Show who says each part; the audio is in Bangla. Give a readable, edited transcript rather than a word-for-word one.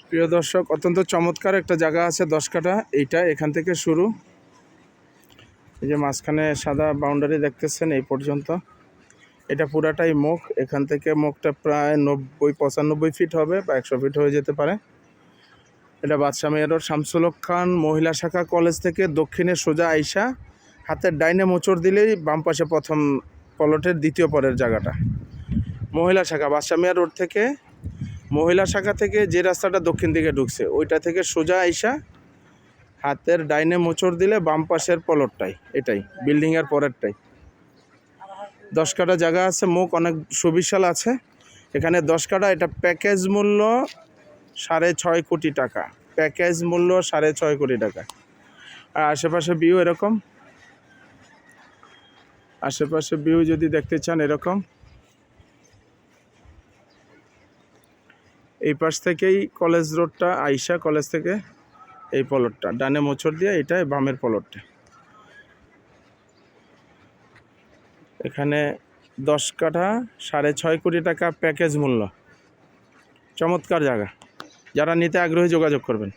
Speaker 1: প্রিয় দর্শক, অত্যন্ত চমৎকার একটা জায়গা আছে 10 কাঠা। এইটা এখান থেকে শুরু, এই যে মাঝখানে সাদা বাউন্ডারি দেখতেছেন এই পর্যন্ত। এটা পুরাটাই মুখ। এখান থেকে মুখটা প্রায় 90-95 ফিট হবে বা 100 ফিট হয়ে যেতে পারে। এটা বাদশা মেয়র রোড শামসুল হক খান মহিলা শাখা কলেজ থেকে দক্ষিণে সোজা আইসা হাতের ডাইনে মোচড় দিলেই বাম পাশে প্রথম প্লটের দ্বিতীয় পরের জায়গাটা মহিলা শাখা। বাদশা মেয়র রোড থেকে মহিলা শাখা থেকে যে রাস্তাটা দক্ষিণ দিকে ঢুকছে ওইটা থেকে সোজা আইসা হাতের ডাইনে মোচড় দিলে বাম পাশের প্লটটাই, এটাই বিল্ডিংয়ের পরেরটাই। 10 কাঠা জায়গা আছে, মুখ অনেক সুবিশাল আছে। এখানে 10 কাঠা, এটা প্যাকেজ মূল্য 6.5 কোটি টাকা। প্যাকেজ মূল্য 6.5 কোটি টাকা। আর আশেপাশে ভিউ এরকম, আশেপাশে ভিউ যদি দেখতে চান এরকম। এই পাশ থেকেই কলেজ রোডটা আইসা, কলেজ থেকে এই প্লটটা ডানে মোচড় দিয়ে এটাই বামের প্লটটা। এখানে 10 কাঠা 6.5 কোটি টাকা প্যাকেজ মূল্য। চমৎকার জায়গা, যারা নিতে আগ্রহী যোগাযোগ করবেন।